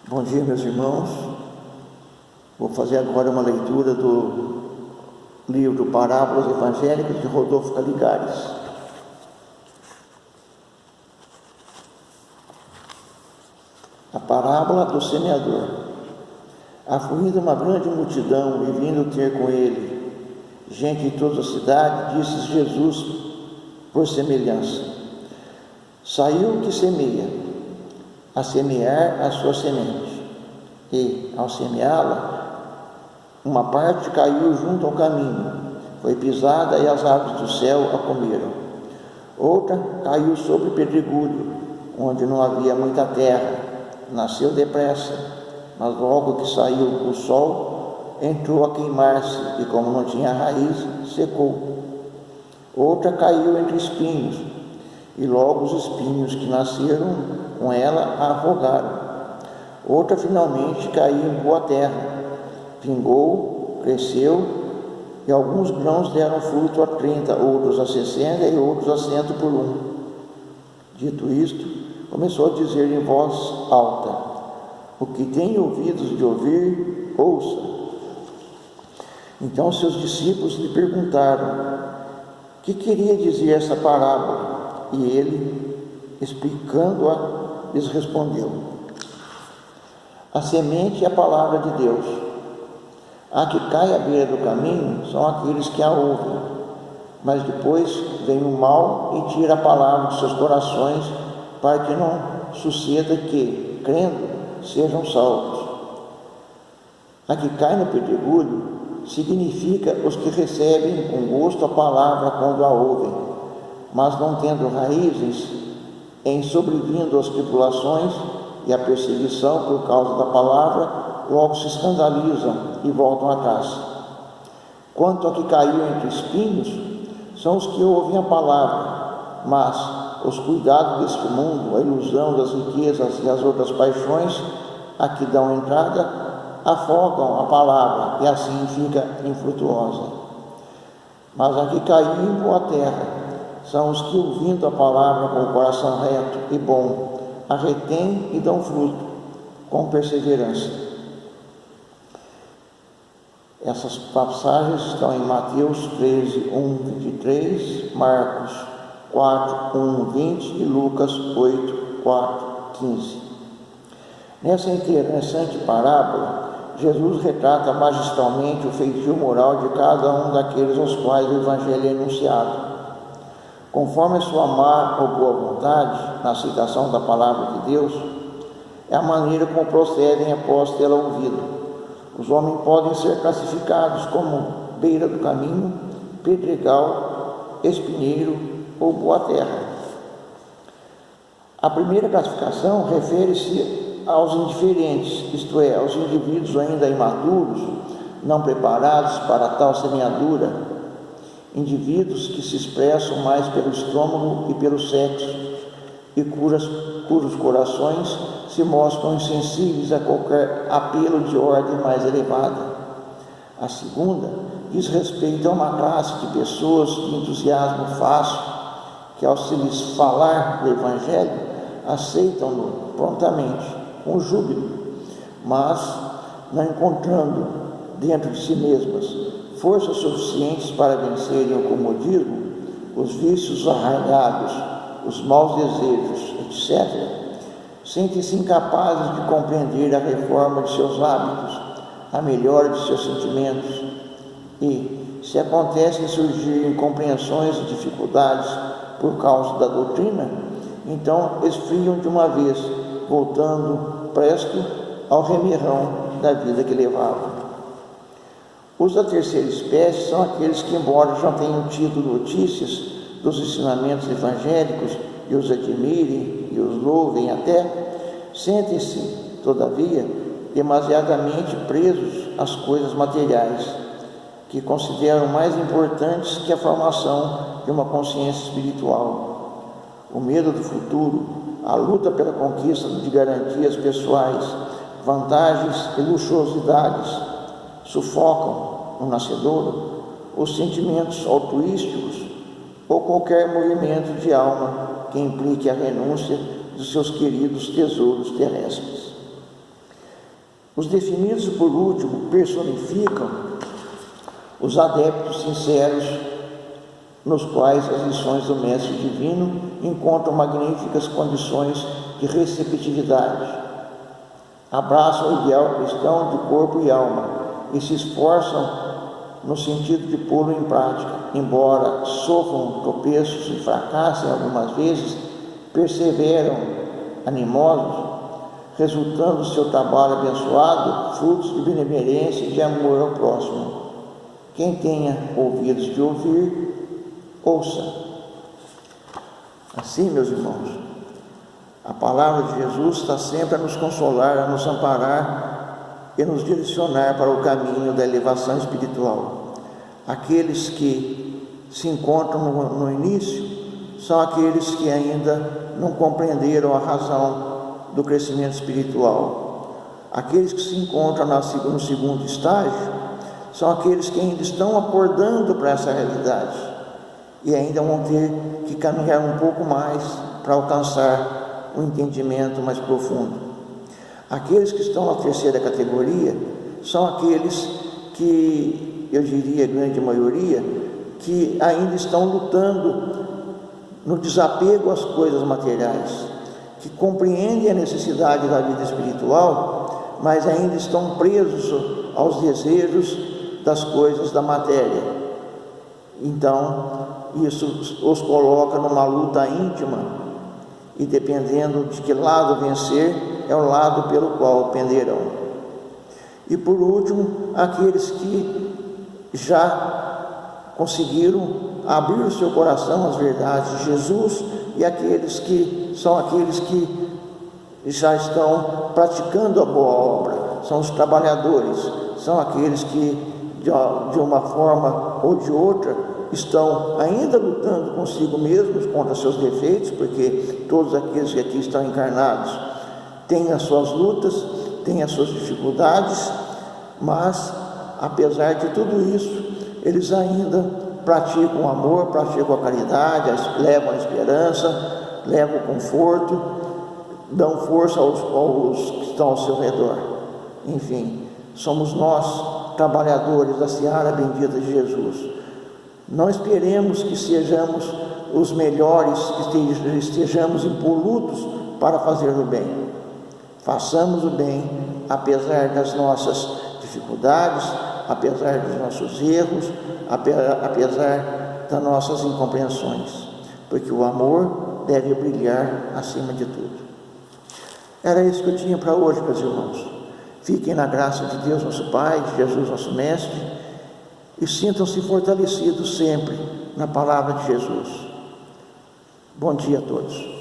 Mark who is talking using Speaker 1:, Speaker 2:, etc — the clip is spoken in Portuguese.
Speaker 1: Bom dia, meus irmãos. Vou fazer agora uma leitura do livro Parábolas Evangélicas de Rodolfo Caligares. A parábola do semeador. Afluindo uma grande multidão e vindo ter com ele gente de toda a cidade, disse Jesus por semelhança: Saiu o que semeia a semear a sua semente, e, ao semeá-la, uma parte caiu junto ao caminho, foi pisada e as aves do céu a comeram. Outra caiu sobre pedregulho, onde não havia muita terra, nasceu depressa, mas logo que saiu o sol, entrou a queimar-se, e como não tinha raiz, secou. Outra caiu entre espinhos, e logo os espinhos que nasceram com ela a afogaram. Outra finalmente caiu em boa terra, vingou, cresceu, e alguns grãos deram fruto a 30, outros a 60 e outros a 100 por um. Dito isto, começou a dizer em voz alta: O que tem ouvidos de ouvir, ouça. Então seus discípulos lhe perguntaram: Que queria dizer essa parábola? E ele, explicando-a, lhes respondeu: A semente é a palavra de Deus. A que cai à beira do caminho são aqueles que a ouvem, mas depois vem o mal e tira a palavra de seus corações, para que não suceda que, crendo, sejam salvos. A que cai no pedregulho significa os que recebem com gosto a palavra quando a ouvem, mas não tendo raízes, em sobrevindo as tribulações e a perseguição por causa da palavra, logo se escandalizam e voltam atrás. Quanto a que caiu entre espinhos, são os que ouvem a palavra, mas os cuidados deste mundo, a ilusão das riquezas e as outras paixões a que dão entrada, afogam a palavra e assim fica infrutuosa. Mas a que caiu em boa terra são os que, ouvindo a palavra com o coração reto e bom, a retêm e dão fruto com perseverança. Essas passagens estão em Mateus 13, 1, 23, Marcos 4, 1, 20 e Lucas 8, 4, 15. Nessa interessante parábola, Jesus retrata magistralmente o feitio moral de cada um daqueles aos quais o Evangelho é enunciado. Conforme a sua má ou boa vontade na aceitação da palavra de Deus, é a maneira como procedem após tê-la ouvido. Os homens podem ser classificados como beira do caminho, pedregal, espinheiro ou boa terra. A primeira classificação refere-se aos indiferentes, isto é, aos indivíduos ainda imaturos, não preparados para tal semeadura, indivíduos que se expressam mais pelo estômago e pelo sexo, e cujos corações se mostram insensíveis a qualquer apelo de ordem mais elevada. A segunda diz respeito a uma classe de pessoas de entusiasmo fácil, que ao se lhes falar do Evangelho, aceitam-no prontamente, com júbilo, mas não encontrando dentro de si mesmas forças suficientes para vencerem o comodismo, os vícios arraigados, os maus desejos, etc., sentem-se incapazes de compreender a reforma de seus hábitos, a melhora de seus sentimentos, e, se acontecem surgir incompreensões e dificuldades por causa da doutrina, então esfriam de uma vez, voltando presto ao remirrão da vida que levavam. Os da terceira espécie são aqueles que, embora já tenham tido notícias dos ensinamentos evangélicos e os admirem e os louvem até, sentem-se, todavia, demasiadamente presos às coisas materiais, que consideram mais importantes que a formação de uma consciência espiritual. O medo do futuro, a luta pela conquista de garantias pessoais, vantagens e luxuosidades sufocam no nascedouro os sentimentos altruísticos ou qualquer movimento de alma que implique a renúncia dos seus queridos tesouros terrestres. Os definidos por último personificam os adeptos sinceros, nos quais as lições do Mestre Divino encontram magníficas condições de receptividade. Abraçam o ideal cristão de corpo e alma e se esforçam no sentido de pô-lo em prática. Embora sofram tropeços e fracassem algumas vezes, perseveram animosos, resultando do seu trabalho abençoado frutos de benevolência e de amor ao próximo. Quem tenha ouvidos de ouvir, ouça. Assim, meus irmãos, a palavra de Jesus está sempre a nos consolar, a nos amparar e nos direcionar para o caminho da elevação espiritual. Aqueles que se encontram no início são aqueles que ainda não compreenderam a razão do crescimento espiritual. Aqueles que se encontram no segundo estágio são aqueles que ainda estão acordando para essa realidade e ainda vão ter que caminhar um pouco mais para alcançar um entendimento mais profundo. Aqueles que estão na terceira categoria são aqueles que, eu diria, a grande maioria, que ainda estão lutando no desapego às coisas materiais, que compreendem a necessidade da vida espiritual, mas ainda estão presos aos desejos das coisas da matéria. Então, isso os coloca numa luta íntima e, dependendo de que lado vencer, é o lado pelo qual penderão. E por último, aqueles que já conseguiram abrir o seu coração às verdades de Jesus, e aqueles que são aqueles que já estão praticando a boa obra, são os trabalhadores, são aqueles que de uma forma ou de outra estão ainda lutando consigo mesmos contra seus defeitos, porque todos aqueles que aqui estão encarnados têm as suas lutas, têm as suas dificuldades, mas apesar de tudo isso, eles ainda praticam o amor, praticam a caridade, levam a esperança, levam o conforto, dão força aos que estão ao seu redor. Enfim, somos nós, trabalhadores da seara bendita de Jesus. Não esperemos que sejamos os melhores, que estejamos impolutos para fazer o bem. Façamos o bem, apesar das nossas dificuldades, apesar dos nossos erros, apesar das nossas incompreensões, porque o amor deve brilhar acima de tudo. Era isso que eu tinha para hoje, meus irmãos. Fiquem na graça de Deus, nosso Pai, de Jesus, nosso Mestre, e sintam-se fortalecidos sempre na palavra de Jesus. Bom dia a todos.